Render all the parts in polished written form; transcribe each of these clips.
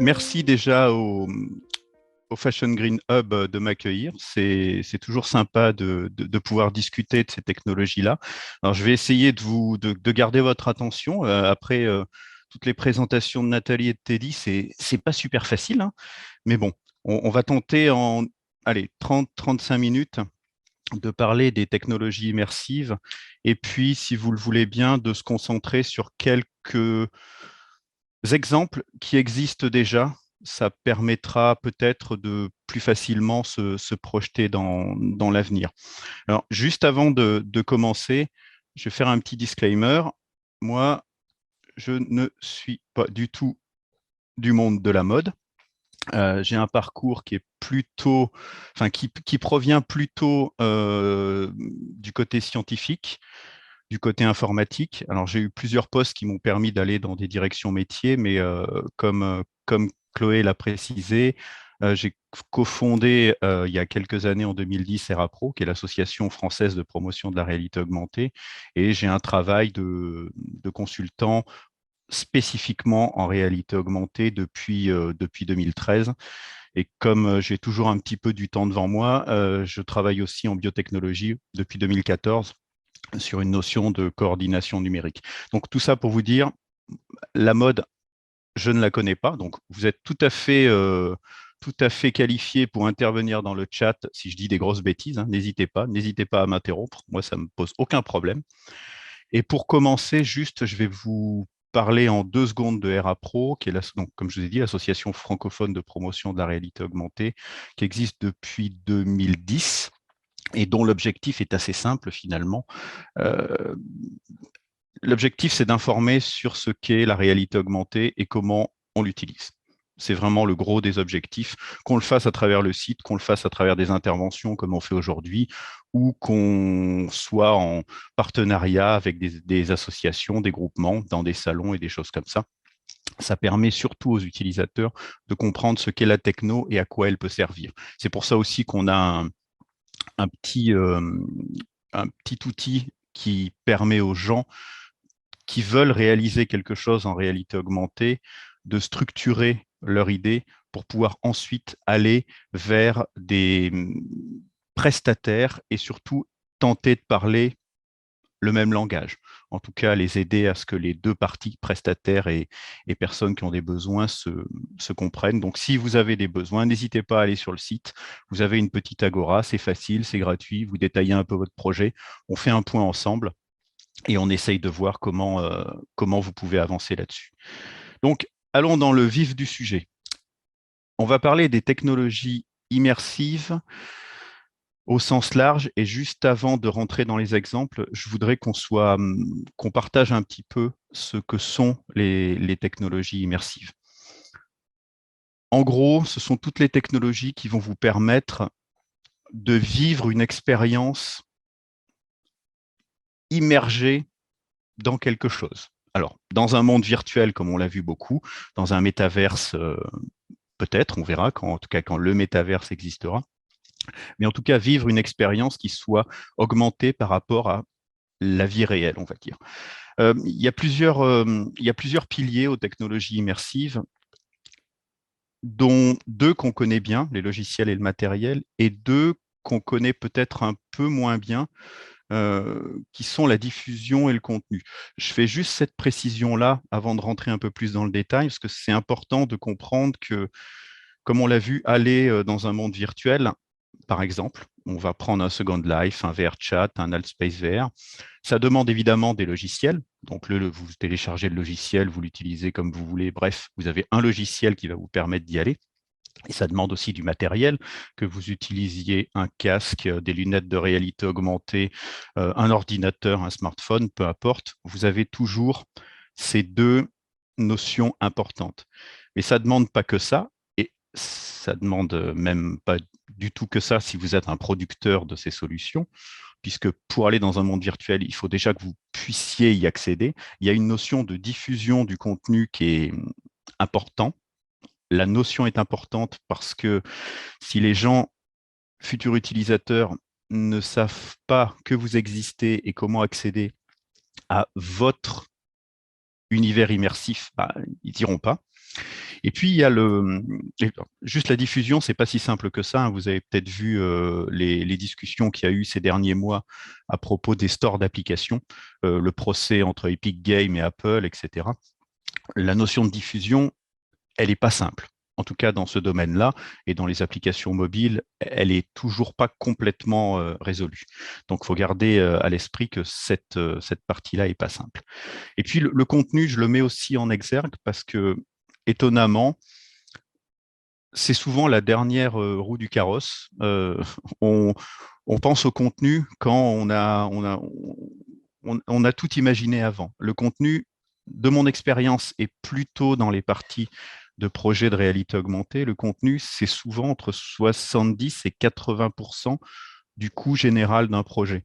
merci déjà au Fashion Green Hub de m'accueillir. C'est toujours sympa de pouvoir discuter de ces technologies-là. Alors, je vais essayer de garder votre attention. Après toutes les présentations de Nathalie et de Teddy, c'est pas super facile, hein. Mais bon, on va tenter en allez, 30-35 minutes de parler des technologies immersives et puis, si vous le voulez bien, de se concentrer sur quelques exemples qui existent déjà. Ça permettra peut-être de plus facilement se projeter dans l'avenir. Alors, juste avant de commencer, je vais faire un petit disclaimer. Moi, je ne suis pas du tout du monde de la mode. J'ai un parcours qui est plutôt, enfin, qui provient plutôt du côté scientifique, du côté informatique. Alors, j'ai eu plusieurs postes qui m'ont permis d'aller dans des directions métiers, mais comme Chloé l'a précisé, j'ai cofondé il y a quelques années, en 2010, ERAPRO, qui est l'association française de promotion de la réalité augmentée, et j'ai un travail de consultant spécifiquement en réalité augmentée depuis 2013. Et comme j'ai toujours un petit peu du temps devant moi, je travaille aussi en biotechnologie depuis 2014 sur une notion de coordination numérique. Donc tout ça pour vous dire, la mode, je ne la connais pas. Donc vous êtes tout à fait qualifié pour intervenir dans le chat si je dis des grosses bêtises, hein. N'hésitez pas à m'interrompre. Moi, ça ne me pose aucun problème. Et pour commencer, juste, je vais vous parler en 2 secondes de ERAPRO, qui est, donc, comme je vous ai dit, l'association francophone de promotion de la réalité augmentée, qui existe depuis 2010 et dont l'objectif est assez simple finalement. Euh, L'objectif, c'est d'informer sur ce qu'est la réalité augmentée et comment on l'utilise. C'est vraiment le gros des objectifs, qu'on le fasse à travers le site, qu'on le fasse à travers des interventions comme on fait aujourd'hui, ou qu'on soit en partenariat avec des associations, des groupements, dans des salons et des choses comme ça. Ça permet surtout aux utilisateurs de comprendre ce qu'est la techno et à quoi elle peut servir. C'est pour ça aussi qu'on a un petit, un petit outil qui permet aux gens qui veulent réaliser quelque chose en réalité augmentée, de structurer leur idée pour pouvoir ensuite aller vers des prestataires et surtout tenter de parler le même langage. En tout cas, les aider à ce que les deux parties, prestataires et personnes qui ont des besoins, se comprennent. Donc, si vous avez des besoins, n'hésitez pas à aller sur le site. Vous avez une petite agora, c'est facile, c'est gratuit. Vous détaillez un peu votre projet. On fait un point ensemble et on essaye de voir comment vous pouvez avancer là-dessus. Donc, allons dans le vif du sujet. On va parler des technologies immersives au sens large, et juste avant de rentrer dans les exemples, je voudrais qu'on partage un petit peu ce que sont les technologies immersives. En gros, ce sont toutes les technologies qui vont vous permettre de vivre une expérience immergée dans quelque chose. Alors, dans un monde virtuel, comme on l'a vu beaucoup, dans un métaverse, peut-être, on verra, en tout cas quand le métaverse existera, mais en tout cas, vivre une expérience qui soit augmentée par rapport à la vie réelle, on va dire. Il y a plusieurs piliers aux technologies immersives, dont 2 qu'on connaît bien, les logiciels et le matériel, et 2 qu'on connaît peut-être un peu moins bien, qui sont la diffusion et le contenu. Je fais juste cette précision-là avant de rentrer un peu plus dans le détail, parce que c'est important de comprendre que, comme on l'a vu, aller dans un monde virtuel, par exemple, on va prendre un Second Life, un VR Chat, un Altspace VR. Ça demande évidemment des logiciels. Donc, vous téléchargez le logiciel, vous l'utilisez comme vous voulez. Bref, vous avez un logiciel qui va vous permettre d'y aller. Et ça demande aussi du matériel, que vous utilisiez un casque, des lunettes de réalité augmentée, un ordinateur, un smartphone, peu importe. Vous avez toujours ces 2 notions importantes. Mais ça ne demande pas que ça, et ça ne demande même pas du tout que ça si vous êtes un producteur de ces solutions, puisque pour aller dans un monde virtuel, il faut déjà que vous puissiez y accéder. Il y a une notion de diffusion du contenu qui est important. La notion est importante parce que si les gens, futurs utilisateurs, ne savent pas que vous existez et comment accéder à votre univers immersif, bah, ils n'iront pas. Et puis, juste la diffusion, c'est pas si simple que ça, hein. Vous avez peut-être vu les discussions qu'il y a eu ces derniers mois à propos des stores d'applications, le procès entre Epic Games et Apple, etc. La notion de diffusion, elle n'est pas simple. En tout cas, dans ce domaine-là et dans les applications mobiles, elle est toujours pas complètement résolue. Donc, il faut garder à l'esprit que cette partie-là est pas simple. Et puis, le contenu, je le mets aussi en exergue parce que, étonnamment, c'est souvent la dernière roue du carrosse. On, on pense au contenu quand on a tout imaginé avant. Le contenu, de mon expérience, est plutôt dans les parties de projets de réalité augmentée. Le contenu, c'est souvent entre 70 et 80% du coût général d'un projet.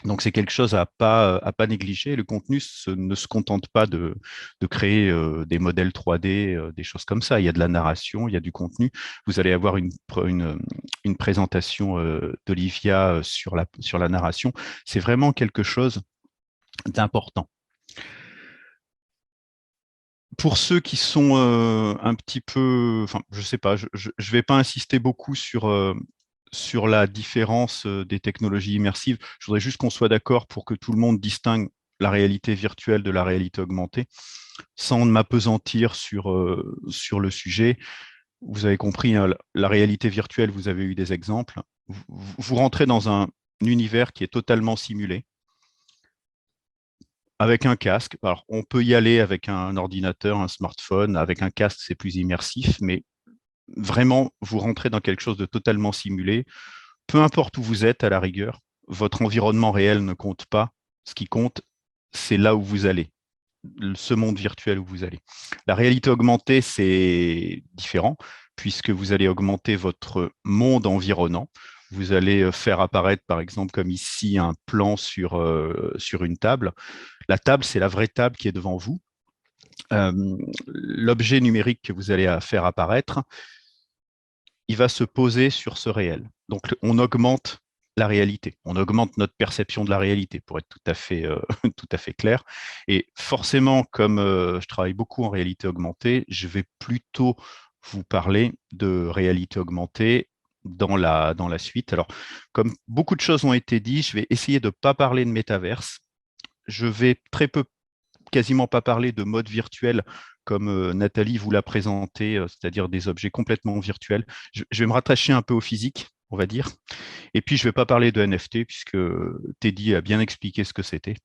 Donc, c'est quelque chose à pas négliger. Le contenu ne se contente pas de créer des modèles 3D, des choses comme ça. Il y a de la narration, il y a du contenu. Vous allez avoir une présentation d'Olivia sur la narration. C'est vraiment quelque chose d'important. Pour ceux qui sont un petit peu, enfin, je sais pas, je vais pas insister beaucoup sur la différence des technologies immersives. Je voudrais juste qu'on soit d'accord pour que tout le monde distingue la réalité virtuelle de la réalité augmentée, sans m'appesantir sur le sujet. Vous avez compris, hein, la réalité virtuelle, vous avez eu des exemples. Vous rentrez dans un univers qui est totalement simulé, avec un casque. Alors, on peut y aller avec un ordinateur, un smartphone. Avec un casque, c'est plus immersif, mais vraiment, vous rentrez dans quelque chose de totalement simulé. Peu importe où vous êtes, à la rigueur, votre environnement réel ne compte pas. Ce qui compte, c'est là où vous allez, ce monde virtuel où vous allez. La réalité augmentée, c'est différent, puisque vous allez augmenter votre monde environnant. Vous allez faire apparaître, par exemple, comme ici, un plan sur une table. La table, c'est la vraie table qui est devant vous. L'objet numérique que vous allez faire apparaître, il va se poser sur ce réel. Donc, on augmente la réalité, on augmente notre perception de la réalité, pour être tout à fait clair. Et forcément, comme je travaille beaucoup en réalité augmentée, je vais plutôt vous parler de réalité augmentée dans la suite. Alors, comme beaucoup de choses ont été dites, je vais essayer de ne pas parler de métaverse. Je vais très peu, quasiment pas parler de mode virtuel comme Nathalie vous l'a présenté, c'est-à-dire des objets complètement virtuels. Je vais me rattacher un peu au physique, on va dire. Et puis, je ne vais pas parler de NFT puisque Teddy a bien expliqué ce que c'était.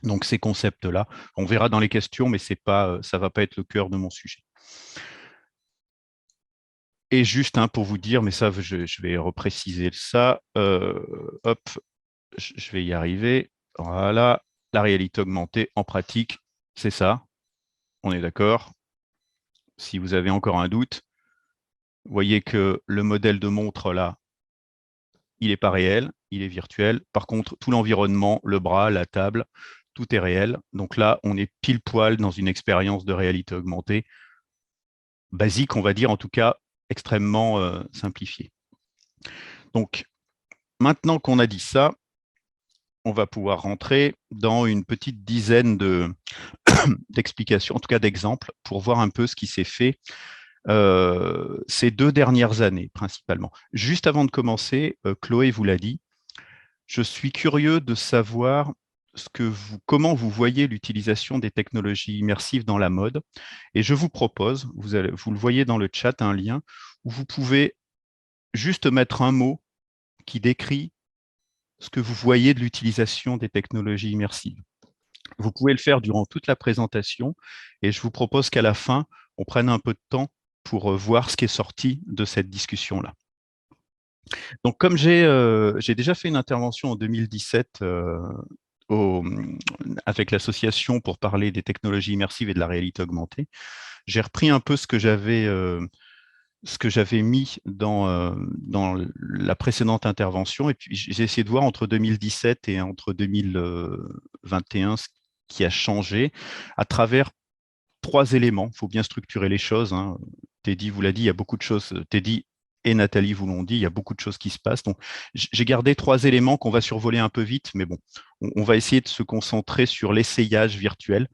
Donc, ces concepts-là, on verra dans les questions, mais c'est pas, ça ne va pas être le cœur de mon sujet. Et juste pour vous dire, mais ça, je vais repréciser ça. Hop, je vais y arriver. Voilà, la réalité augmentée en pratique, c'est ça. On est d'accord. Si vous avez encore un doute, vous voyez que le modèle de montre là, il n'est pas réel, il est virtuel. Par contre, tout l'environnement, le bras, la table, tout est réel. Donc là, on est pile poil dans une expérience de réalité augmentée, basique, on va dire, en tout cas extrêmement simplifiée. Donc, maintenant qu'on a dit ça, on va pouvoir rentrer dans une petite dizaine d'explications, en tout cas d'exemples, pour voir un peu ce qui s'est fait ces 2 dernières années, principalement. Juste avant de commencer, Chloé vous l'a dit, je suis curieux de savoir comment vous voyez l'utilisation des technologies immersives dans la mode. Et je vous propose, vous le voyez dans le chat, un lien où vous pouvez juste mettre un mot qui décrit ce que vous voyez de l'utilisation des technologies immersives. Vous pouvez le faire durant toute la présentation et je vous propose qu'à la fin, on prenne un peu de temps pour voir ce qui est sorti de cette discussion-là. Donc, comme j'ai déjà fait une intervention en 2017 avec l'association pour parler des technologies immersives et de la réalité augmentée, j'ai repris un peu ce que j'avais mis dans la précédente intervention et puis j'ai essayé de voir entre 2017 et entre 2021 ce qui a changé à travers 3 éléments. Il faut bien structurer les choses, hein. Teddy vous l'a dit, il y a beaucoup de choses. Teddy et Nathalie vous l'ont dit, il y a beaucoup de choses qui se passent. Donc, j'ai gardé 3 éléments qu'on va survoler un peu vite, mais bon, on va essayer de se concentrer sur l'essayage virtuel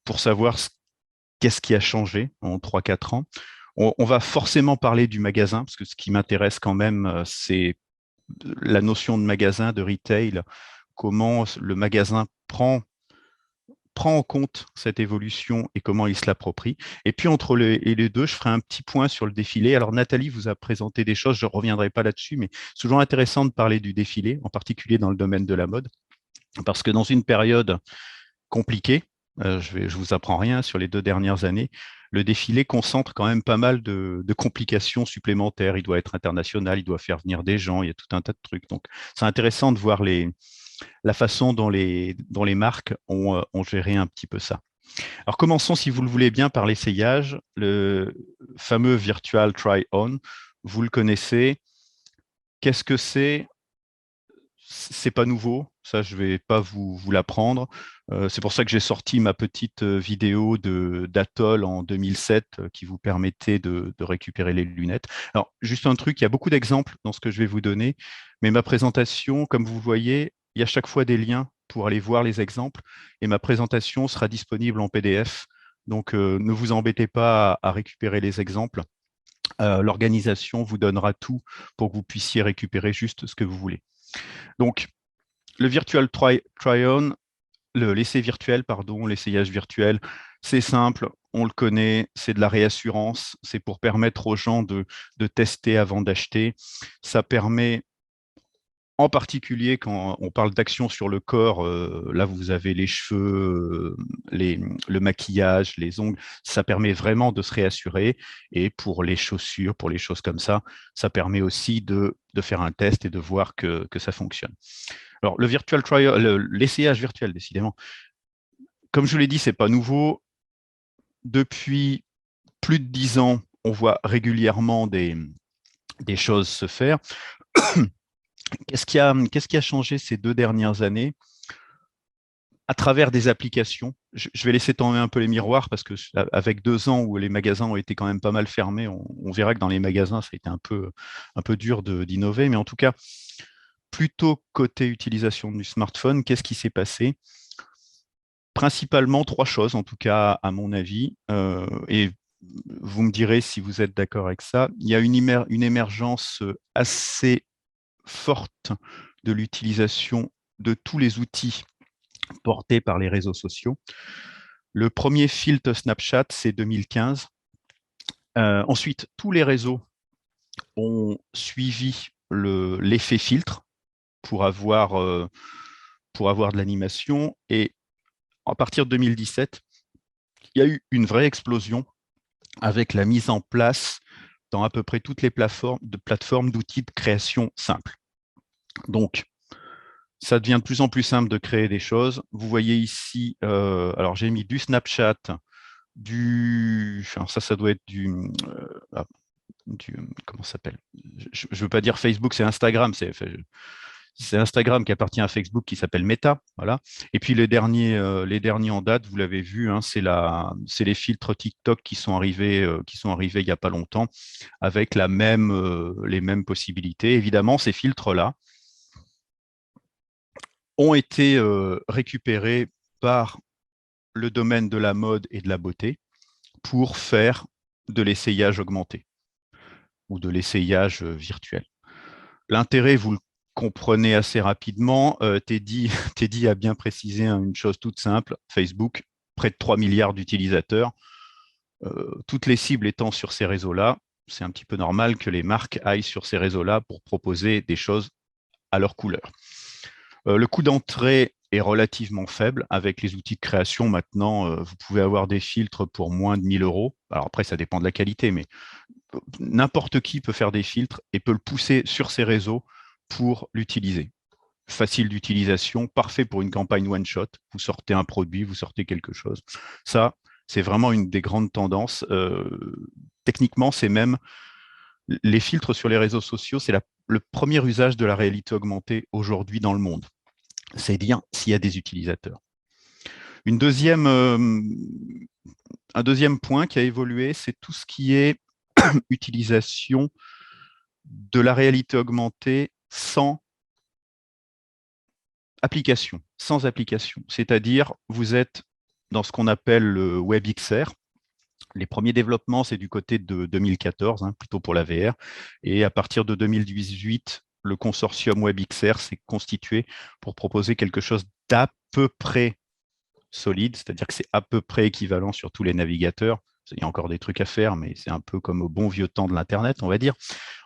pour savoir qu'est-ce qui a changé en 3-4 ans. On va forcément parler du magasin, parce que ce qui m'intéresse quand même, c'est la notion de magasin, de retail, comment le magasin prend en compte cette évolution et comment il se l'approprie. Et puis, entre les deux, je ferai un petit point sur le défilé. Alors, Nathalie vous a présenté des choses, je ne reviendrai pas là-dessus, mais c'est toujours intéressant de parler du défilé, en particulier dans le domaine de la mode, parce que dans une période compliquée, je vous apprends rien sur les 2 dernières années, le défilé concentre quand même pas mal de complications supplémentaires. Il doit être international, il doit faire venir des gens, il y a tout un tas de trucs. Donc, c'est intéressant de voir la façon dont les marques ont géré un petit peu ça. Alors, commençons, si vous le voulez bien, par l'essayage. Le fameux Virtual Try-On, vous le connaissez. Qu'est-ce que c'est? C'est pas nouveau, ça je vais pas vous l'apprendre. C'est pour ça que j'ai sorti ma petite vidéo d'Atoll en 2007 qui vous permettait de récupérer les lunettes. Alors, juste un truc, il y a beaucoup d'exemples dans ce que je vais vous donner, mais ma présentation, comme vous voyez, il y a chaque fois des liens pour aller voir les exemples et ma présentation sera disponible en PDF. Donc, ne vous embêtez pas à récupérer les exemples. L'organisation vous donnera tout pour que vous puissiez récupérer juste ce que vous voulez. Donc, le virtual try-on, l'essai virtuel, pardon, l'essayage virtuel, c'est simple, on le connaît, c'est de la réassurance, c'est pour permettre aux gens de tester avant d'acheter. Ça permet, en particulier quand on parle d'action sur le corps, là vous avez les cheveux, le maquillage, les ongles, ça permet vraiment de se réassurer. Et pour les chaussures, pour les choses comme ça permet aussi de faire un test et de voir que ça fonctionne. Alors, le virtual trial, l'essayage virtuel, décidément, comme je vous l'ai dit, c'est pas nouveau. Depuis plus de 10 ans, on voit régulièrement des choses se faire. Qu'est-ce qui a changé ces 2 dernières années à travers des applications? Je vais laisser tomber un peu les miroirs parce que avec 2 ans où les magasins ont été quand même pas mal fermés, on verra que dans les magasins, ça a été un peu dur d'innover. Mais en tout cas, plutôt côté utilisation du smartphone, qu'est-ce qui s'est passé? Principalement 3 choses, en tout cas à mon avis, et vous me direz si vous êtes d'accord avec ça. Il y a une émergence assez forte de l'utilisation de tous les outils portés par les réseaux sociaux. Le premier filtre Snapchat, c'est 2015. Ensuite, tous les réseaux ont suivi l'effet filtre pour avoir de l'animation. Et à partir de 2017, il y a eu une vraie explosion avec la mise en place dans à peu près toutes les plateformes d'outils de création simples. Donc, ça devient de plus en plus simple de créer des choses. Vous voyez ici, alors j'ai mis du Snapchat, alors ça doit être comment ça s'appelle? Je ne veux pas dire Facebook, c'est Instagram, c'est Instagram qui appartient à Facebook qui s'appelle Meta, voilà. Et puis les derniers en date, vous l'avez vu, hein, c'est les filtres TikTok qui sont arrivés il n'y a pas longtemps, avec les mêmes possibilités. Évidemment, ces filtres-là ont été récupérés par le domaine de la mode et de la beauté pour faire de l'essayage augmenté ou de l'essayage virtuel. L'intérêt, vous le comprenez assez rapidement. Teddy, Teddy a bien précisé une chose toute simple. Facebook, près de 3 milliards d'utilisateurs. Toutes les cibles étant sur ces réseaux-là, c'est un petit peu normal que les marques aillent sur ces réseaux-là pour proposer des choses à leur couleur. Le coût d'entrée est relativement faible. Avec les outils de création, maintenant, vous pouvez avoir des filtres pour moins de 1 000 euros. Alors après, ça dépend de la qualité, mais n'importe qui peut faire des filtres et peut le pousser sur ses réseaux pour l'utiliser. Facile d'utilisation, parfait pour une campagne one-shot. Vous sortez un produit, vous sortez quelque chose. Ça, c'est vraiment une des grandes tendances. Techniquement, c'est même les filtres sur les réseaux sociaux, c'est le premier usage de la réalité augmentée aujourd'hui dans le monde. C'est dire s'il y a des utilisateurs. Un deuxième point qui a évolué, c'est tout ce qui est utilisation de la réalité augmentée sans application. C'est-à-dire, vous êtes dans ce qu'on appelle le WebXR. Les premiers développements, c'est du côté de 2014, plutôt pour la VR. Et à partir de 2018, le consortium WebXR s'est constitué pour proposer quelque chose d'à peu près solide, c'est-à-dire que c'est à peu près équivalent sur tous les navigateurs. Il y a encore des trucs à faire, mais c'est un peu comme au bon vieux temps de l'Internet, on va dire.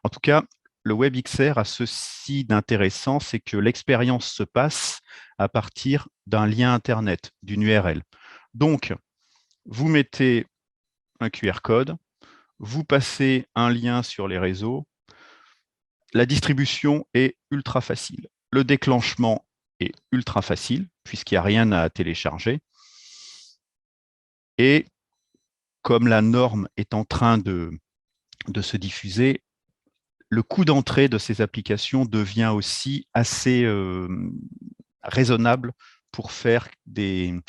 En tout cas, le WebXR a ceci d'intéressant, c'est que l'expérience se passe à partir d'un lien Internet, d'une URL. Donc, vous mettez un QR code, vous passez un lien sur les réseaux, la distribution est ultra facile. Le déclenchement est ultra facile, puisqu'il n'y a rien à télécharger. Et comme la norme est en train de se diffuser, le coût d'entrée de ces applications devient aussi assez raisonnable pour faire des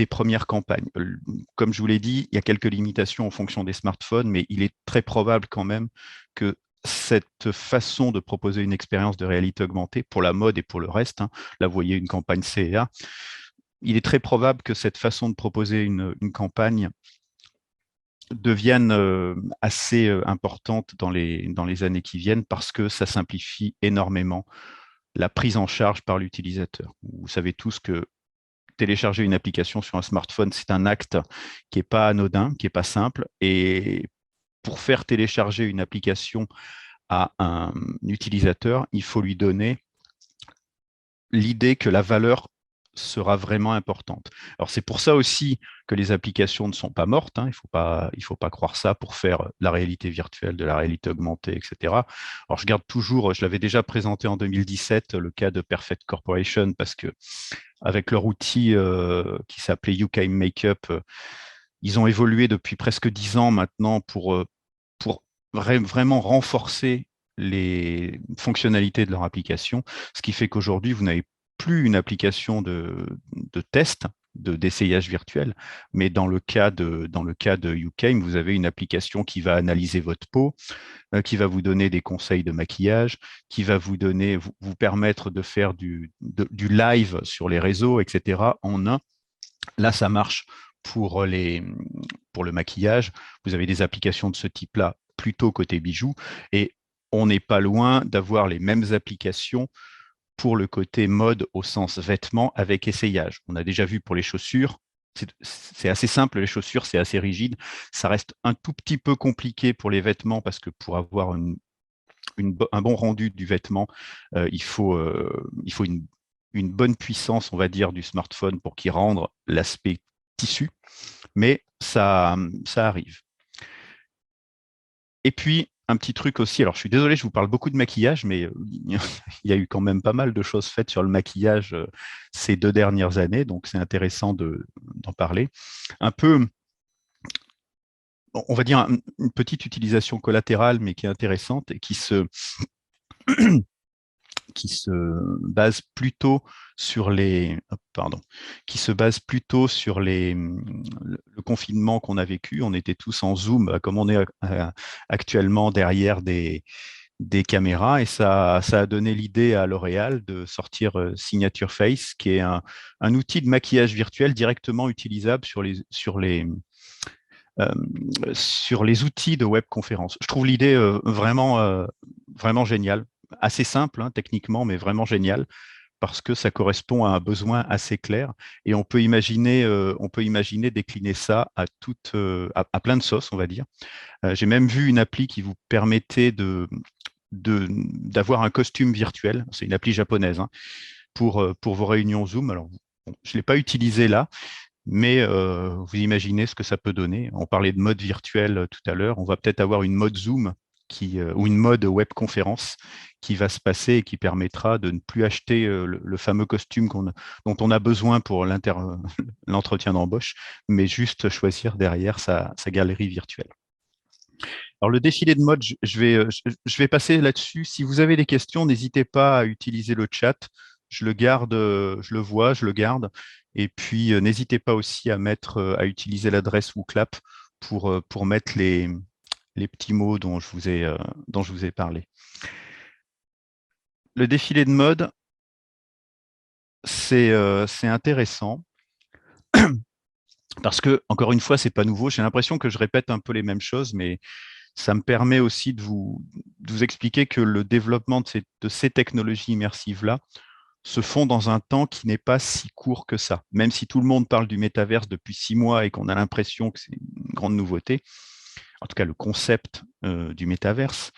premières campagnes. Comme je vous l'ai dit, il y a quelques limitations en fonction des smartphones, mais il est très probable quand même que cette façon de proposer une expérience de réalité augmentée pour la mode et pour le reste, là vous voyez une campagne CEA, il est très probable que cette façon de proposer une campagne devienne assez importante dans les années qui viennent parce que ça simplifie énormément la prise en charge par l'utilisateur. Vous savez tous que télécharger une application sur un smartphone, c'est un acte qui n'est pas anodin, qui n'est pas simple. Et pour faire télécharger une application à un utilisateur, il faut lui donner l'idée que la valeur sera vraiment importante. Alors c'est pour ça aussi que les applications ne sont pas mortes, il ne faut pas croire ça pour faire de la réalité virtuelle, de la réalité augmentée, etc. Alors je garde toujours, je l'avais déjà présenté en 2017, le cas de Perfect Corporation, parce que avec leur outil qui s'appelait UK Makeup, ils ont évolué depuis presque 10 ans maintenant pour vraiment renforcer les fonctionnalités de leur application, ce qui fait qu'aujourd'hui, vous n'avez plus une application de test, d'essayage virtuel, mais dans le cas de YouCame, vous avez une application qui va analyser votre peau, qui va vous donner des conseils de maquillage, qui va vous permettre de faire du live sur les réseaux, etc. en un. Là, ça marche pour le maquillage. Vous avez des applications de ce type-là plutôt côté bijoux. Et on n'est pas loin d'avoir les mêmes applications pour le côté mode au sens vêtements avec essayage. On a déjà vu pour les chaussures. C'est assez simple, les chaussures, c'est assez rigide. Ça reste un tout petit peu compliqué pour les vêtements parce que pour avoir un bon rendu du vêtement, il faut une bonne puissance, on va dire, du smartphone pour qu'il rende l'aspect tissu, mais ça arrive. Et puis, un petit truc aussi, alors je suis désolé, je vous parle beaucoup de maquillage, mais il y a eu quand même pas mal de choses faites sur le maquillage ces 2 dernières années, donc c'est intéressant d'en parler. Un peu, on va dire, une petite utilisation collatérale, mais qui est intéressante et qui se base plutôt sur qui se base plutôt sur le confinement qu'on a vécu. On était tous en Zoom, comme on est actuellement derrière des caméras, et ça a donné l'idée à L'Oréal de sortir Signature Face, qui est un outil de maquillage virtuel directement utilisable euh, sur les outils de webconférence. Je trouve l'idée vraiment géniale, assez simple techniquement, mais vraiment géniale parce que ça correspond à un besoin assez clair et on peut imaginer décliner ça à plein de sauces, on va dire. J'ai même vu une appli qui vous permettait d'avoir un costume virtuel. C'est une appli japonaise pour vos réunions Zoom. Alors, bon, je ne l'ai pas utilisé là, mais vous imaginez ce que ça peut donner. On parlait de mode virtuel tout à l'heure. On va peut-être avoir une mode Zoom ou une mode webconférence qui va se passer et qui permettra de ne plus acheter le fameux costume dont on a besoin pour l'entretien d'embauche, mais juste choisir derrière sa galerie virtuelle. Alors, le défilé de mode, je vais passer là-dessus. Si vous avez des questions, n'hésitez pas à utiliser le chat. Je le garde, je le vois, je le garde. Et puis, n'hésitez pas aussi à utiliser l'adresse WooClap pour mettre les petits mots dont je vous ai parlé. Le défilé de mode, c'est intéressant Parce que, encore une fois, c'est pas nouveau. J'ai l'impression que je répète un peu les mêmes choses, mais ça me permet aussi de vous expliquer que le développement de ces technologies immersives-là se font dans un temps qui n'est pas si court que ça. Même si tout le monde parle du métaverse depuis 6 mois et qu'on a l'impression que c'est une grande nouveauté, en tout cas le concept du métaverse,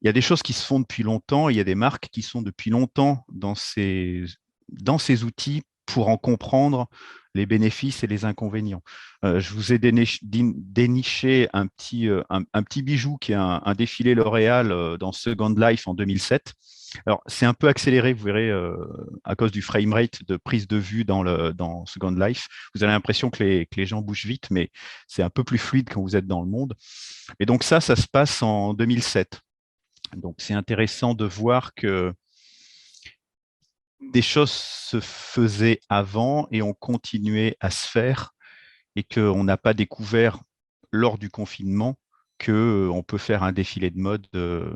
il y a des choses qui se font depuis longtemps, et il y a des marques qui sont depuis longtemps dans ces outils pour en comprendre les bénéfices et les inconvénients. Je vous ai déniché un petit bijou qui est un défilé L'Oréal dans Second Life en 2007. Alors, c'est un peu accéléré, vous verrez, à cause du framerate de prise de vue dans Second Life. Vous avez l'impression que les gens bougent vite, mais c'est un peu plus fluide quand vous êtes dans le monde. Et donc ça se passe en 2007. Donc, c'est intéressant de voir que des choses se faisaient avant et ont continué à se faire et qu'on n'a pas découvert lors du confinement qu'on peut faire un défilé de mode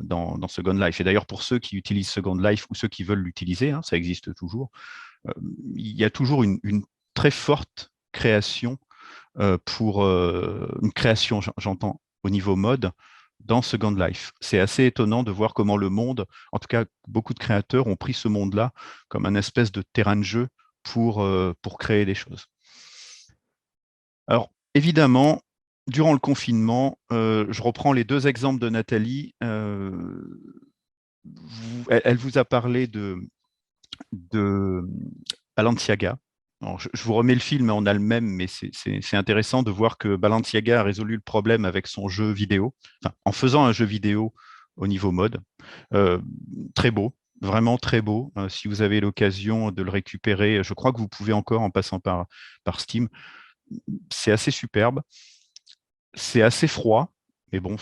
dans Second Life. Et d'ailleurs, pour ceux qui utilisent Second Life ou ceux qui veulent l'utiliser, hein, ça existe toujours, euh, il y a toujours une très forte création pour une création, j'entends, au niveau mode, dans Second Life. C'est assez étonnant de voir comment le monde, en tout cas beaucoup de créateurs ont pris ce monde-là comme un espèce de terrain de jeu pour créer des choses. Alors, évidemment, durant le confinement, je reprends les deux exemples de Nathalie. Elle vous a parlé de Balenciaga. Alors, je vous remets le film en elle-même, mais c'est intéressant de voir que Balenciaga a résolu le problème avec son jeu vidéo, enfin, en faisant un jeu vidéo au niveau mode. Euh, Très beau, vraiment très beau. Si vous avez l'occasion de le récupérer, je crois que vous pouvez encore en passant par Steam. C'est assez superbe, c'est assez froid, mais bon,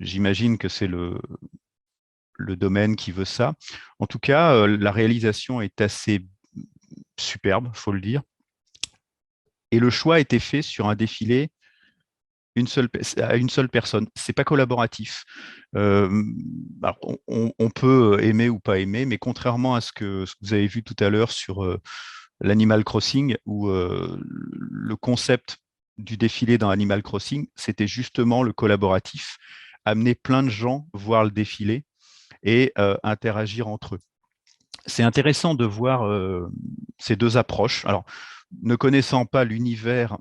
j'imagine que c'est le domaine qui veut ça. En tout cas, la réalisation est assez superbe, faut le dire. Et le choix a été fait sur un défilé à une seule personne. C'est pas collaboratif. Euh, alors, on peut aimer ou pas aimer, mais contrairement à ce que vous avez vu tout à l'heure sur l'Animal Crossing, où le concept du défilé dans Animal Crossing, c'était justement le collaboratif, amener plein de gens voir le défilé et interagir entre eux. C'est intéressant de voir ces deux approches. Alors, ne connaissant pas l'univers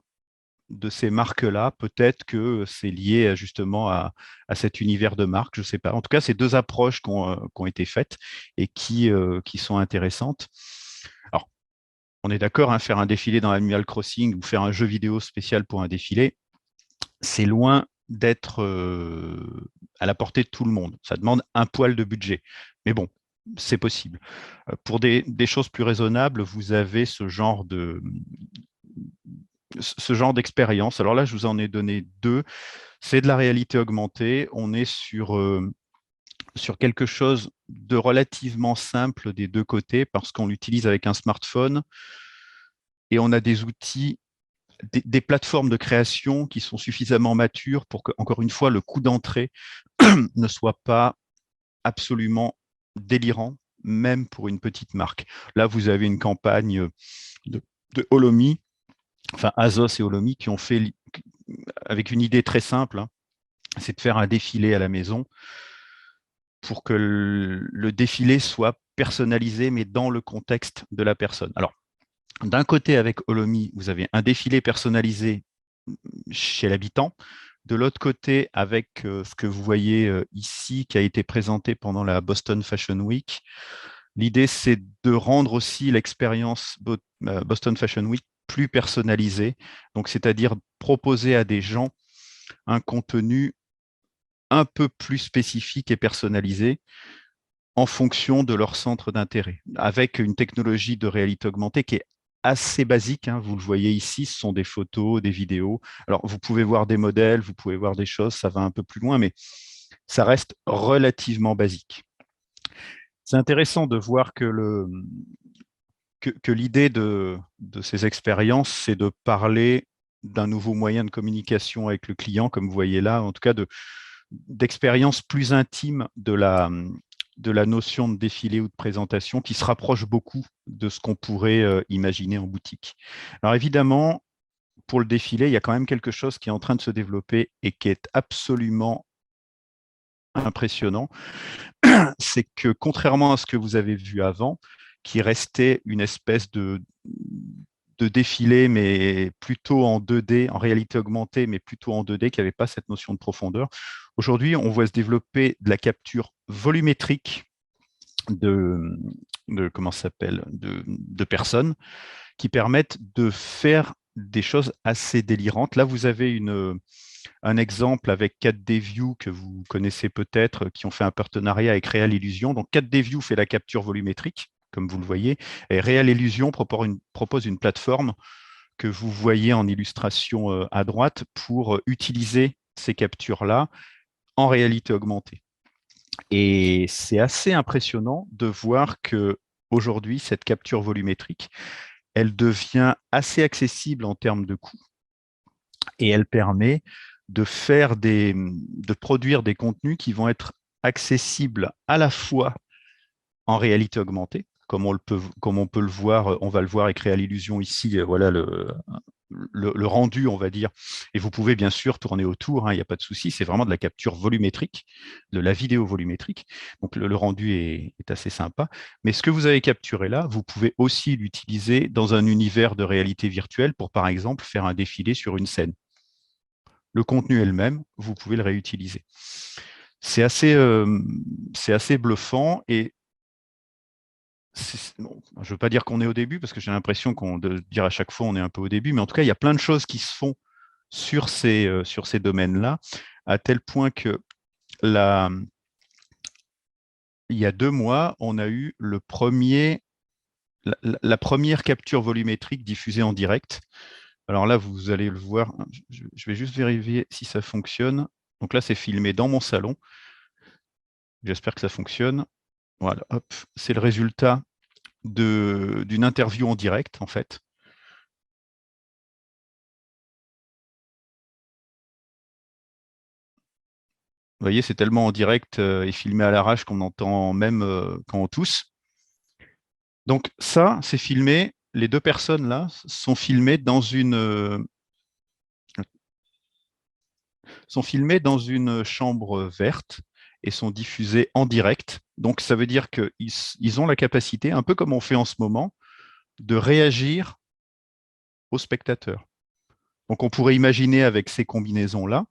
de ces marques-là, peut-être que c'est lié justement à cet univers de marque, je ne sais pas. En tout cas, c'est deux approches qui ont été faites et qui sont intéressantes. Alors, on est d'accord, hein, faire un défilé dans Animal Crossing ou faire un jeu vidéo spécial pour un défilé, c'est loin d'être à la portée de tout le monde. Ça demande un poil de budget. Mais bon, c'est possible. Pour des choses plus raisonnables, vous avez ce genre d'expérience. Alors là, je vous en ai donné deux. C'est de la réalité augmentée. On est sur quelque chose de relativement simple des deux côtés parce qu'on l'utilise avec un smartphone et on a des outils, des plateformes de création qui sont suffisamment matures pour que, encore une fois, le coût d'entrée ne soit pas absolument délirant, même pour une petite marque. Là, vous avez une campagne de Holomi, enfin Azos et Holomi, qui ont fait avec une idée très simple, hein, c'est de faire un défilé à la maison pour que le défilé soit personnalisé, mais dans le contexte de la personne. Alors, d'un côté, avec Holomi, vous avez un défilé personnalisé chez l'habitant. De l'autre côté, avec ce que vous voyez ici, qui a été présenté pendant la Boston Fashion Week, l'idée, c'est de rendre aussi l'expérience Boston Fashion Week plus personnalisée. Donc, c'est-à-dire proposer à des gens un contenu un peu plus spécifique et personnalisé en fonction de leur centre d'intérêt, avec une technologie de réalité augmentée qui est assez basique, hein, vous le voyez ici, ce sont des photos, des vidéos. Alors, vous pouvez voir des modèles, vous pouvez voir des choses, ça va un peu plus loin, mais ça reste relativement basique. C'est intéressant de voir que l'idée de ces expériences, c'est de parler d'un nouveau moyen de communication avec le client, comme vous voyez là, en tout cas d'expériences plus intimes de la notion de défilé ou de présentation qui se rapproche beaucoup de ce qu'on pourrait imaginer en boutique. Alors évidemment, pour le défilé, il y a quand même quelque chose qui est en train de se développer et qui est absolument impressionnant. C'est que contrairement à ce que vous avez vu avant, qui restait une espèce de défilé, mais plutôt en 2D, en réalité augmentée, mais plutôt en 2D, qui n'avait pas cette notion de profondeur. Aujourd'hui, on voit se développer de la capture volumétrique comment ça s'appelle, de personnes qui permettent de faire des choses assez délirantes. Là, vous avez un exemple avec 4D View que vous connaissez peut-être, qui ont fait un partenariat avec Real Illusion. Donc 4D View fait la capture volumétrique, comme vous le voyez, et Real Illusion propose une plateforme que vous voyez en illustration à droite pour utiliser ces captures-là en réalité augmentée. Et c'est assez impressionnant de voir que aujourd'hui, cette capture volumétrique, elle devient assez accessible en termes de coût et elle permet de produire des contenus qui vont être accessibles à la fois en réalité augmentée, comme on peut le voir, on va le voir avec Real Illusion ici, voilà le rendu, on va dire. Et vous pouvez bien sûr tourner autour, hein, il n'y a pas de souci, c'est vraiment de la capture volumétrique, de la vidéo volumétrique. Donc le rendu est assez sympa. Mais ce que vous avez capturé là, vous pouvez aussi l'utiliser dans un univers de réalité virtuelle pour, par exemple, faire un défilé sur une scène. Le contenu est le même, vous pouvez le réutiliser. C'est assez bluffant et bon, je ne veux pas dire qu'on est au début, parce que j'ai l'impression de dire à chaque fois on est un peu au début, mais en tout cas, il y a plein de choses qui se font sur ces domaines-là, à tel point que il y a 2 mois, on a eu la première capture volumétrique diffusée en direct. Alors là, vous allez le voir, je vais juste vérifier si ça fonctionne. Donc là, c'est filmé dans mon salon. J'espère que ça fonctionne. Voilà, hop, c'est le résultat d'une interview en direct, en fait. Vous voyez, c'est tellement en direct et filmé à l'arrache qu'on entend même quand on tousse. Donc ça, c'est filmé, les 2 personnes là sont filmées dans une chambre verte et sont diffusées en direct. Donc ça veut dire qu'ils ont la capacité, un peu comme on fait en ce moment, de réagir aux spectateurs. Donc on pourrait imaginer avec ces combinaisons-là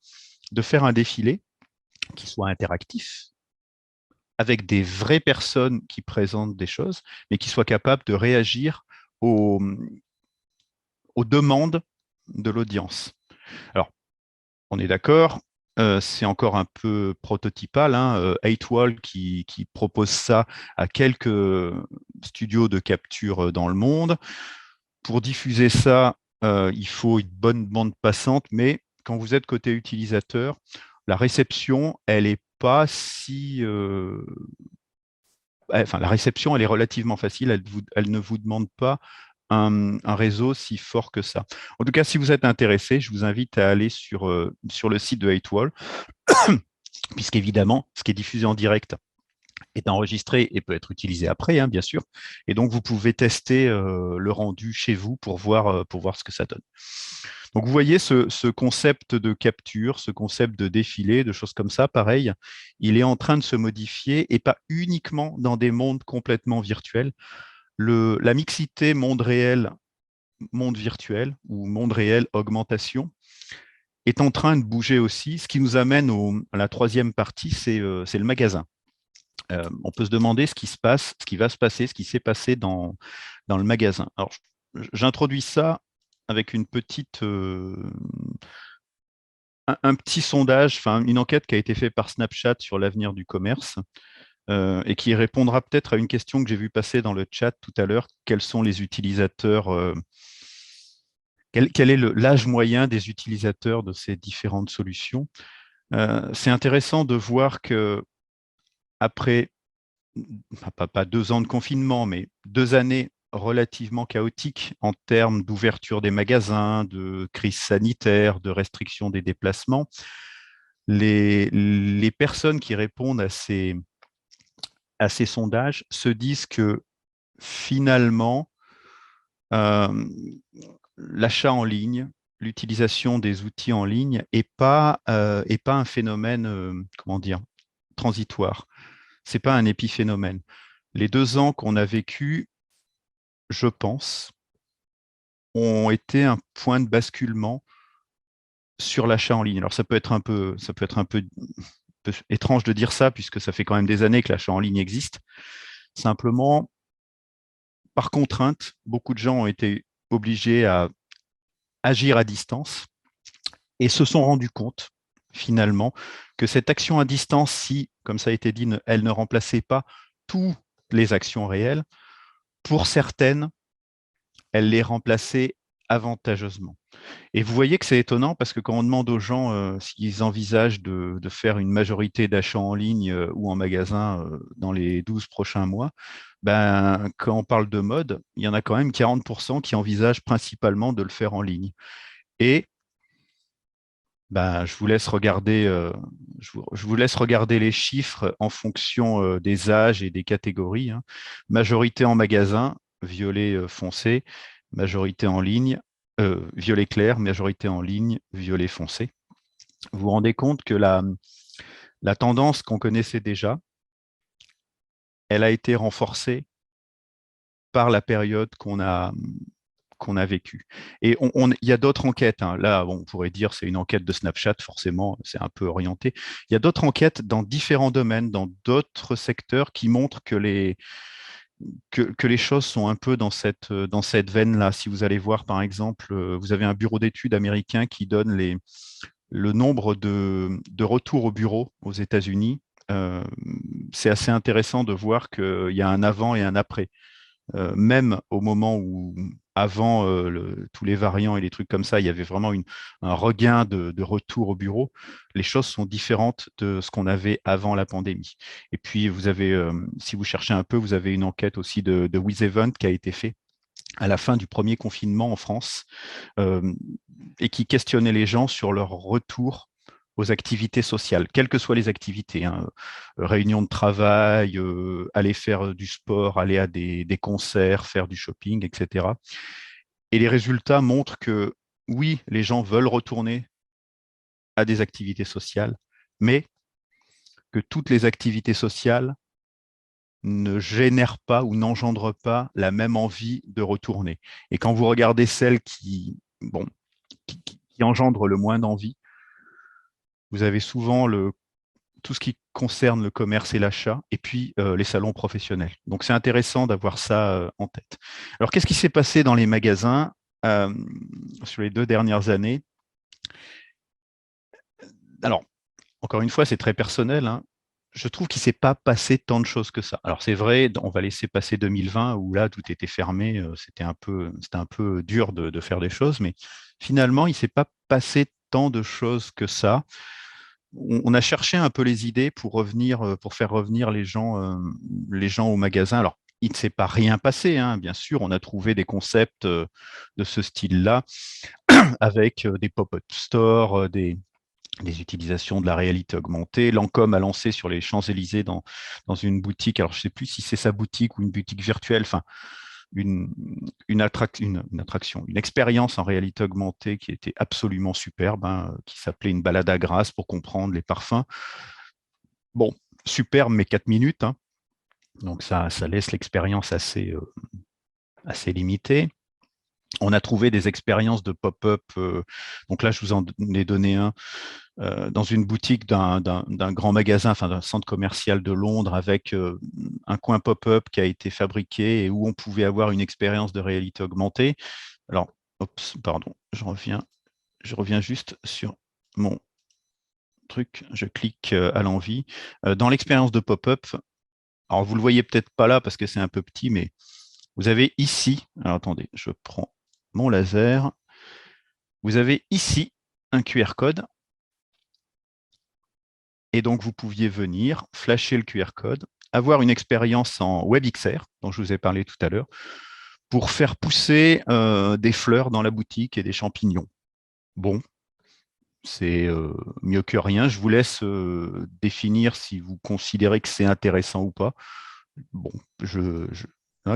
de faire un défilé qui soit interactif, avec des vraies personnes qui présentent des choses, mais qui soient capables de réagir aux, aux demandes de l'audience. Alors, on est d'accord, c'est encore un peu prototypal, hein, 8wall qui propose ça à quelques studios de capture dans le monde. Pour diffuser ça, il faut une bonne bande passante, mais quand vous êtes côté utilisateur, la réception, elle n'est pas si enfin, la réception, elle est relativement facile. Elle ne vous demande pas un réseau si fort que ça. En tout cas, si vous êtes intéressé, je vous invite à aller sur le site de 8wall, puisqu'évidemment, ce qui est diffusé en direct est enregistré et peut être utilisé après, hein, bien sûr. Et donc, vous pouvez tester le rendu chez vous pour voir ce que ça donne. Donc, vous voyez ce concept de capture, ce concept de défilé, de choses comme ça, pareil, il est en train de se modifier et pas uniquement dans des mondes complètement virtuels. La mixité monde réel, monde virtuel ou monde réel, augmentation, est en train de bouger aussi. Ce qui nous amène à la troisième partie, c'est le magasin. On peut se demander ce qui se passe, ce qui va se passer, ce qui s'est passé dans le magasin. Alors, j'introduis ça avec un petit sondage, enfin une enquête qui a été faite par Snapchat sur l'avenir du commerce et qui répondra peut-être à une question que j'ai vue passer dans le chat tout à l'heure. Quels sont les utilisateurs quel est l'âge moyen des utilisateurs de ces différentes solutions? C'est intéressant de voir que après pas 2 ans de confinement, mais 2 années relativement chaotiques en termes d'ouverture des magasins, de crise sanitaire, de restriction des déplacements, les personnes qui répondent à ces sondages se disent que finalement, l'achat en ligne l'utilisation des outils en ligne est pas un phénomène, comment dire, transitoire. C'est pas un épiphénomène. Les 2 ans qu'on a vécu, je pense, ont été un point de basculement sur l'achat en ligne. Alors ça peut être un peu étrange de dire ça puisque ça fait quand même des années que l'achat en ligne existe. Simplement, par contrainte, beaucoup de gens ont été obligés à agir à distance et se sont rendus compte finalement que cette action à distance, si, comme ça a été dit, elle ne remplaçait pas toutes les actions réelles, pour certaines, elle les remplaçait avantageusement. Et vous voyez que c'est étonnant parce que quand on demande aux gens s'ils envisagent de faire une majorité d'achats en ligne ou en magasin dans les 12 prochains mois, ben, quand on parle de mode, il y en a quand même 40% qui envisagent principalement de le faire en ligne. Et ben, je vous laisse regarder, je vous laisse regarder les chiffres en fonction des âges et des catégories, hein. Majorité en magasin, violet foncé, majorité en ligne, violet clair, majorité en ligne, violet foncé. Vous vous rendez compte que la tendance qu'on connaissait déjà, elle a été renforcée par la période qu'on a vécu. Et il y a d'autres enquêtes, hein. Là, bon, on pourrait dire c'est une enquête de Snapchat, forcément, c'est un peu orienté. Il y a d'autres enquêtes dans différents domaines, dans d'autres secteurs qui montrent que les choses sont un peu dans cette veine-là. Si vous allez voir, par exemple, vous avez un bureau d'études américain qui donne le nombre de retours au bureau aux États-Unis. C'est assez intéressant de voir qu'il y a un avant et un après. Même au moment où, avant tous les variants et les trucs comme ça, il y avait vraiment un regain de retour au bureau, les choses sont différentes de ce qu'on avait avant la pandémie. Et puis, vous avez, si vous cherchez un peu, vous avez une enquête aussi de WizEvent qui a été faite à la fin du premier confinement en France euh, et qui questionnait les gens sur leur retour aux activités sociales, quelles que soient les activités, hein, réunions de travail, aller faire du sport, aller à des concerts, faire du shopping, etc. Et les résultats montrent que oui, les gens veulent retourner à des activités sociales, mais que toutes les activités sociales ne génèrent pas ou n'engendrent pas la même envie de retourner. Et quand vous regardez celles bon, qui engendrent le moins d'envie, vous avez souvent tout ce qui concerne le commerce et l'achat, et puis les salons professionnels. Donc c'est intéressant d'avoir ça en tête. Alors qu'est-ce qui s'est passé dans les magasins sur les 2 dernières années? Alors, encore une fois, c'est très personnel, hein. Je trouve qu'il ne s'est pas passé tant de choses que ça. Alors c'est vrai, on va laisser passer 2020 où là tout était fermé, c'était un peu dur de faire des choses, mais finalement il ne s'est pas passé tant de choses que ça. On a cherché un peu les idées pour pour faire revenir les gens au magasin. Alors il ne s'est pas rien passé, hein, bien sûr. On a trouvé des concepts de ce style-là avec des pop-up stores, des utilisations de la réalité augmentée. Lancôme a lancé sur les Champs-Élysées dans une boutique, alors je ne sais plus si c'est sa boutique ou une boutique virtuelle, enfin une, une attraction, une expérience en réalité augmentée qui était absolument superbe, hein, qui s'appelait une balade à Grasse pour comprendre les parfums. Bon, superbe, mais 4 minutes, hein, donc ça laisse l'expérience assez limitée. On a trouvé des expériences de pop-up. Donc là, je vous en ai donné un dans une boutique d'un grand magasin, enfin d'un centre commercial de Londres, avec un coin pop-up qui a été fabriqué et où on pouvait avoir une expérience de réalité augmentée. Alors, pardon, je reviens juste sur mon truc, je clique à l'envie. Dans l'expérience de pop-up, alors vous le voyez peut-être pas là parce que c'est un peu petit, mais vous avez ici, alors attendez, je prends mon laser, vous avez ici un QR code. Et donc, vous pouviez venir, flasher le QR code, avoir une expérience en WebXR, dont je vous ai parlé tout à l'heure, pour faire pousser des fleurs dans la boutique et des champignons. Bon, c'est mieux que rien. Je vous laisse définir si vous considérez que c'est intéressant ou pas. Bon,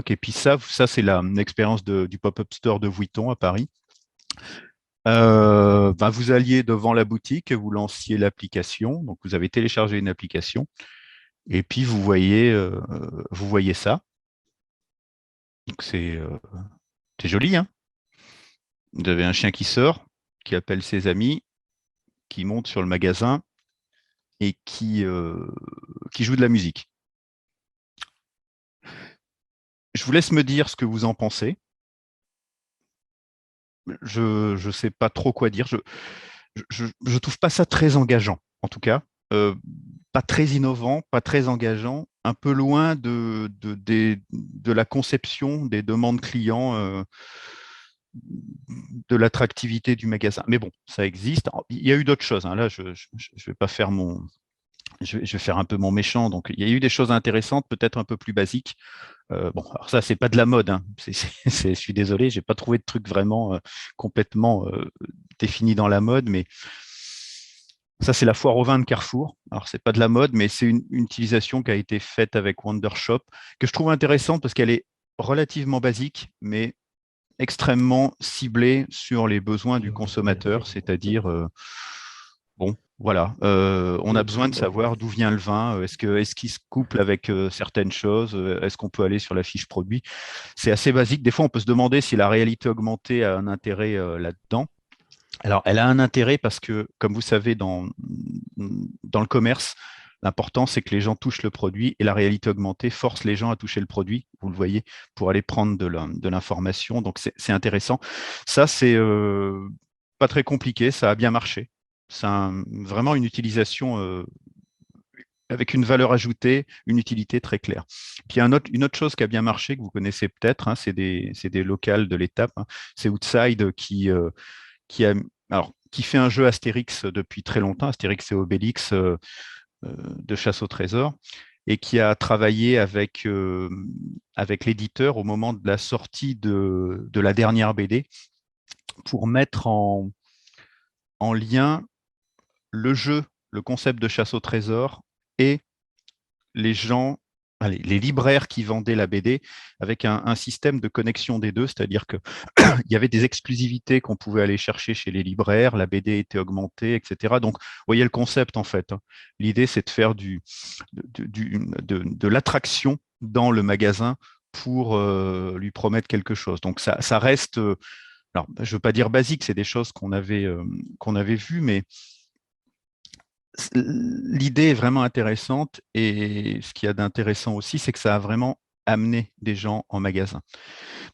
et puis ça c'est l'expérience du pop-up store de Vuitton à Paris. Vous alliez devant la boutique, vous lanciez l'application, donc vous avez téléchargé une application, et puis vous voyez ça. Donc c'est joli, hein? Vous avez un chien qui sort, qui appelle ses amis, qui monte sur le magasin et qui joue de la musique. Je vous laisse me dire ce que vous en pensez. Je ne sais pas trop quoi dire. Je trouve pas ça très engageant, en tout cas. Pas très innovant, pas très engageant, un peu loin de la conception des demandes clients, de l'attractivité du magasin. Mais bon, ça existe. Il y a eu d'autres choses, hein. Là, je ne vais pas faire je vais faire un peu mon méchant. Donc, il y a eu des choses intéressantes, peut-être un peu plus basiques. Bon, alors ça, c'est pas de la mode, hein. Je suis désolé, j'ai pas trouvé de truc vraiment complètement défini dans la mode, mais ça, c'est la foire au vin de Carrefour. Alors, c'est pas de la mode, mais c'est une utilisation qui a été faite avec Wondershop, que je trouve intéressante parce qu'elle est relativement basique, mais extrêmement ciblée sur les besoins du consommateur, c'est-à-dire, bon, voilà, on a besoin de savoir d'où vient le vin, est-ce qu'il se couple avec certaines choses, est-ce qu'on peut aller sur la fiche produit. C'est assez basique. Des fois, on peut se demander si la réalité augmentée a un intérêt là-dedans. Alors, elle a un intérêt parce que, comme vous savez, dans le commerce, l'important, c'est que les gens touchent le produit et la réalité augmentée force les gens à toucher le produit, vous le voyez, pour aller prendre de l'information. Donc, c'est intéressant. Ça, c'est pas très compliqué, ça a bien marché. C'est vraiment une utilisation avec une valeur ajoutée, une utilité très claire. Puis, une autre chose qui a bien marché, que vous connaissez peut-être, hein, c'est des locales de l'étape. Hein. C'est Outside qui a, qui fait un jeu Astérix depuis très longtemps, Astérix et Obélix de chasse au trésor, et qui a travaillé avec l'éditeur au moment de la sortie de la dernière BD pour mettre en lien le jeu, le concept de chasse au trésor et les gens, allez, les libraires qui vendaient la BD avec un système de connexion des deux, c'est-à-dire qu'il y avait des exclusivités qu'on pouvait aller chercher chez les libraires, la BD était augmentée, etc. Donc, vous voyez le concept en fait. Hein. L'idée, c'est de faire de l'attraction dans le magasin pour lui promettre quelque chose. Donc, ça reste, alors, je ne veux pas dire basique, c'est des choses qu'on avait vues, mais l'idée est vraiment intéressante et ce qu'il y a d'intéressant aussi, c'est que ça a vraiment amené des gens en magasin.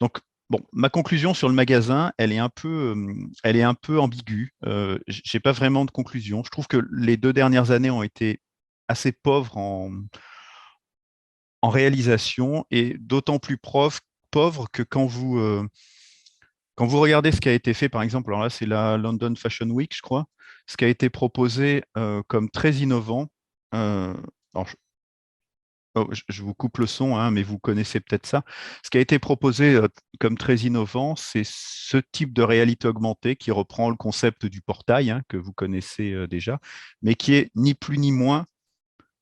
Donc, bon, ma conclusion sur le magasin, elle est un peu ambiguë. Je n'ai pas vraiment de conclusion. Je trouve que les 2 dernières années ont été assez pauvres en réalisation et d'autant plus pauvres que quand vous regardez ce qui a été fait, par exemple, alors là, c'est la London Fashion Week, je crois, ce qui a été proposé comme très innovant. Alors, je vous coupe le son, hein, mais vous connaissez peut-être ça. Ce qui a été proposé comme très innovant, c'est ce type de réalité augmentée qui reprend le concept du portail, hein, que vous connaissez déjà, mais qui est ni plus ni moins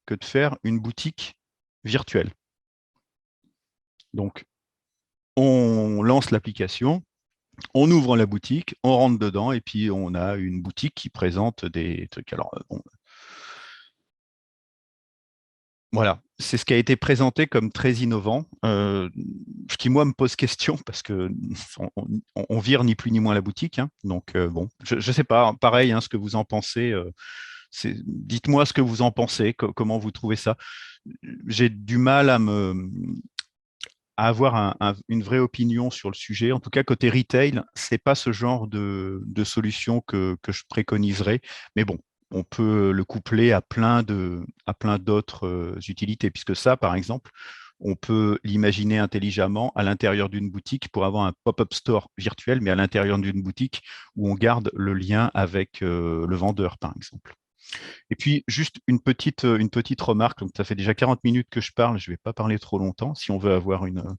que de faire une boutique virtuelle. Donc, on lance l'application, on ouvre la boutique, on rentre dedans et puis on a une boutique qui présente des trucs. Alors, bon, voilà, c'est ce qui a été présenté comme très innovant, ce qui, moi, me pose question parce que on vire ni plus ni moins la boutique. Hein. Donc, bon, je ne sais pas, pareil, hein, ce que vous en pensez. Dites-moi ce que vous en pensez, comment vous trouvez ça. J'ai du mal à avoir une vraie opinion sur le sujet. En tout cas, côté retail, c'est pas ce genre de solution que je préconiserais. Mais bon, on peut le coupler à plein d'autres utilités, puisque ça, par exemple, on peut l'imaginer intelligemment à l'intérieur d'une boutique pour avoir un pop-up store virtuel, mais à l'intérieur d'une boutique où on garde le lien avec le vendeur, par exemple. Et puis, juste une petite remarque. Donc, ça fait déjà 40 minutes que je parle. Je ne vais pas parler trop longtemps. Si on veut avoir un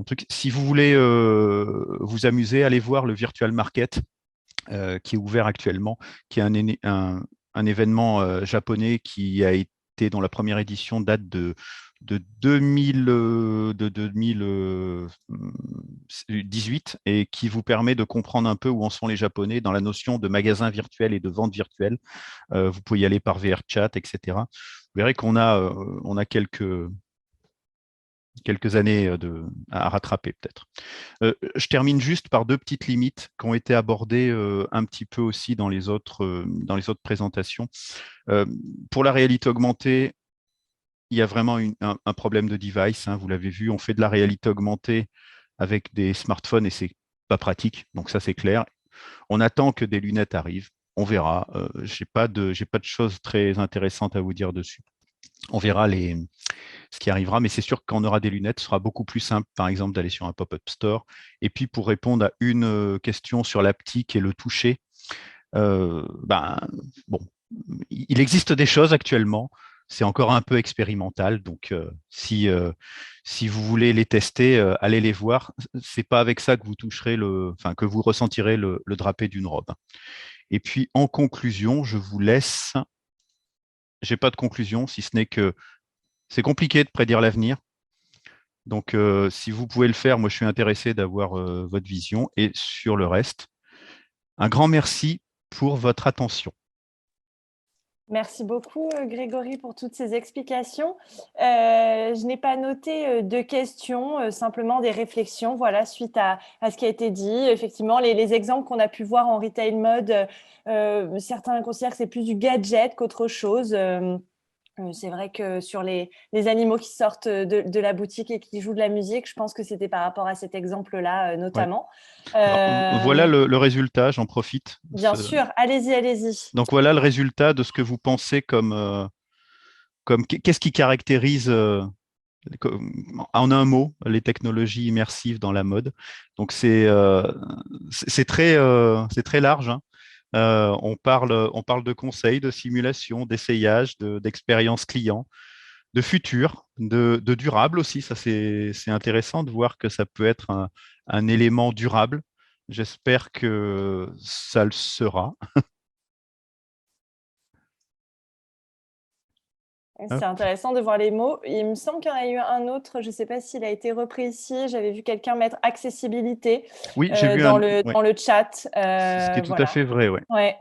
truc. Si vous voulez vous amuser, allez voir le Virtual Market qui est ouvert actuellement, qui est un événement japonais qui a été, dont la première édition date de 2000, 18 et qui vous permet de comprendre un peu où en sont les Japonais dans la notion de magasin virtuel et de vente virtuelle. Vous pouvez y aller par VRChat, etc. Vous verrez qu'on a quelques années à rattraper peut-être. Je termine juste par deux petites limites qui ont été abordées un petit peu aussi dans les autres présentations. Pour la réalité augmentée, il y a vraiment un problème de device, hein, vous l'avez vu, on fait de la réalité augmentée avec des smartphones et c'est pas pratique, donc ça c'est clair. On attend que des lunettes arrivent, on verra. J'ai pas de choses très intéressantes à vous dire dessus. On verra ce qui arrivera, mais c'est sûr que quand on aura des lunettes, ce sera beaucoup plus simple, par exemple, d'aller sur un pop-up store. Et puis, pour répondre à une question sur l'haptique et le toucher, bon, il existe des choses actuellement. C'est encore un peu expérimental, donc si vous voulez les tester, allez les voir. C'est pas avec ça que vous toucherez que vous ressentirez le drapé d'une robe. Et puis en conclusion, je vous laisse. J'ai pas de conclusion, si ce n'est que c'est compliqué de prédire l'avenir. Donc, si vous pouvez le faire, moi, je suis intéressé d'avoir votre vision. Et sur le reste, un grand merci pour votre attention. Merci beaucoup, Grégory, pour toutes ces explications. Je n'ai pas noté de questions, simplement des réflexions, voilà, suite à ce qui a été dit. Effectivement, les exemples qu'on a pu voir en retail mode, certains considèrent que c'est plus du gadget qu'autre chose. C'est vrai que sur les animaux qui sortent de la boutique et qui jouent de la musique, je pense que c'était par rapport à cet exemple-là, Ouais. notamment. Alors, voilà le résultat, j'en profite. Bien sûr, allez-y, allez-y. Donc, voilà le résultat de ce que vous pensez comme qu'est-ce qui caractérise en un mot les technologies immersives dans la mode. Donc, c'est très large, hein. On parle de conseils, de simulation, d'essayage, d'expérience client, de futur, de durable aussi. Ça, c'est intéressant de voir que ça peut être un élément durable. J'espère que ça le sera. C'est intéressant de voir les mots. Il me semble qu'il y en a eu un autre, je ne sais pas s'il a été repris ici. J'avais vu quelqu'un mettre accessibilité Oui, j'ai vu dans ouais. le chat. Ce qui est tout à fait vrai, ouais. Ouais.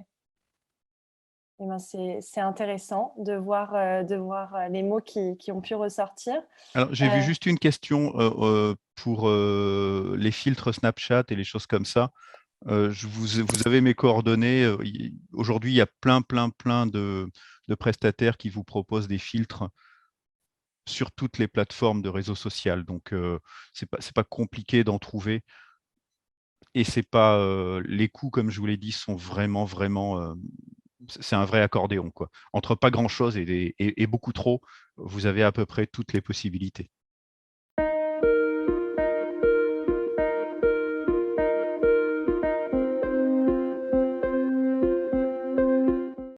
Eh ben, c'est intéressant de voir les mots qui ont pu ressortir. Alors, j'ai vu juste une question pour les filtres Snapchat et les choses comme ça. Vous avez mes coordonnées. Aujourd'hui, il y a plein de prestataires qui vous proposent des filtres sur toutes les plateformes de réseau social. Donc, c'est pas compliqué d'en trouver. Et c'est pas les coûts, comme je vous l'ai dit, sont vraiment c'est un vrai accordéon, quoi. Entre pas grand-chose et beaucoup trop, vous avez à peu près toutes les possibilités.